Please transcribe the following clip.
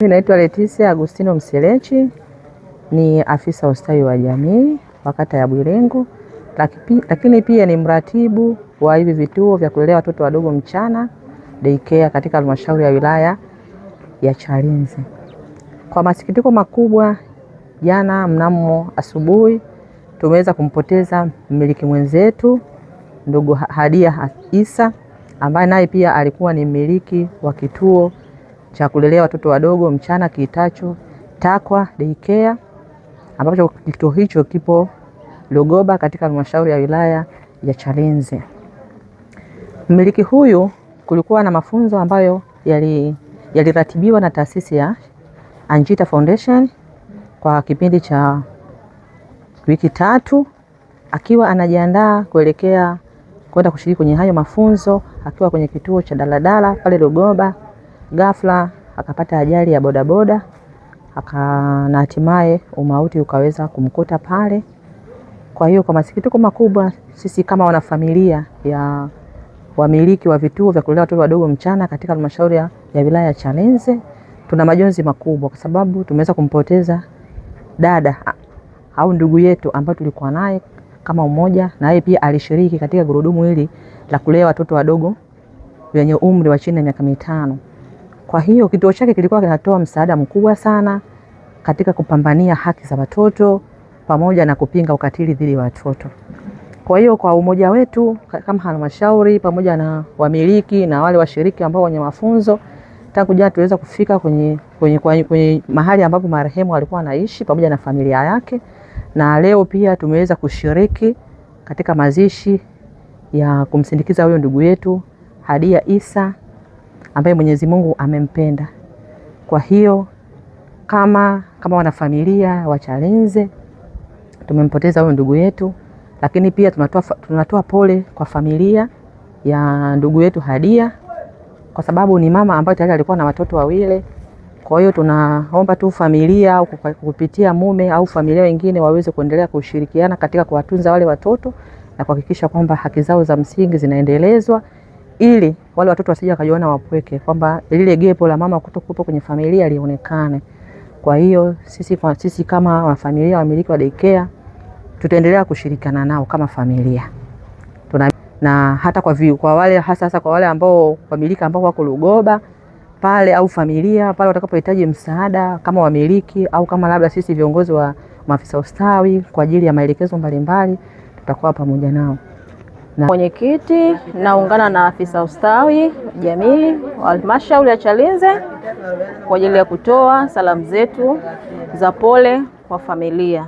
Mimi naitwa Leticia Agustino Mselechi, ni afisa ustawi wa jamii wa kata ya Bwirengo, lakini pia ni mratibu wa hivi vituo vya kulelea watoto wadogo mchana daycare katika halmashauri ya wilaya ya Chalinze. Kwa masikitiko makubwa, jana mnamo asubuhi tumeweza kumpoteza mmiliki mwenzetu ndugu Hadia Isa, ambaye naye pia alikuwa ni mmiliki wa kituo cha kulelea watoto wadogo mchana kiitacho Takwa Daycare, ambacho kituo hicho kipo Lugoba katika halmashauri ya wilaya ya Chalinze. Mmiliki huyu kulikuwa na mafunzo ambayo yaliratibiwa na taasisi ya Anjita Foundation kwa kipindi cha wiki 3, akiwa anajiandaa kuelekea kwenda kushiriki kwenye hayo mafunzo akiwa kwenye kituo cha daladala pale Lugoba. Ghafla akapata ajali ya bodaboda na hatimaye umauti ukaweza kumkuta pale. Kwa hiyo kwa masikitiko makubwa, sisi kama wanafamilia ya wamiliki wa vituo vya kulelea watoto wadogo mchana katika halmashauri ya wilaya ya Chalinze tuna majonzi makubwa, kwa sababu tumeweza kumpoteza dada au ndugu yetu ambaye tulikuwa naye kama umoja, na yeye pia alishiriki katika gurudumu hili la kulea watoto wadogo wenye umri wa chini ya miaka 5. Kwa hiyo kituo chake kilikuwa kinatoa msaada mkubwa sana katika kupambania haki za watoto pamoja na kupinga ukatili dhidi ya watoto. Kwa hiyo kwa umoja wetu kama halmashauri pamoja na wamiliki na wale washiriki ambao wenye mafunzo, tangu jana tuweza kufika kwenye mahali ambapo marehemu alikuwa anaishi pamoja na familia yake, na leo pia tumeweza kushiriki katika mazishi ya kumsindikiza huyo ndugu yetu Hadia Isa ambaye Mwenyezi Mungu amempenda. Kwa hiyo kama wanafamilia wa Chalinze tumempoteza huyo ndugu yetu, lakini pia tunatoa pole kwa familia ya ndugu yetu Hadia, kwa sababu ni mama ambaye tayari alikuwa na watoto wawili. Kwa hiyo tunaomba tu familia au kupitia mume au familia wengine waweze kuendelea kushirikiana katika kuwatunza wale watoto na kuhakikisha kwamba haki zao za msingi zinaendelezwa, ili wale watoto wasije kajiona wapweke, kwamba lile gepo la mama kutokuwepo kwenye familia lionekane. Kwa hiyo sisi kama wafamilia wamiliki wa daycare tutaendelea kushirikiana nao kama familia. Na hata kwa wale hasa kwa wale ambao wamiliki ambao wako Lugoba pale au familia pale watakapohitaji msaada kama wamiliki au kama labda sisi viongozi wa maafisa ustawi kwa ajili ya maelekezo mbalimbali, tutakuwa pamoja nao. Na mwenyekiti naungana na afisa ustawi jamii wa halmashauri ya Chalinze kwa ajili ya kutoa salamu zetu za pole kwa familia.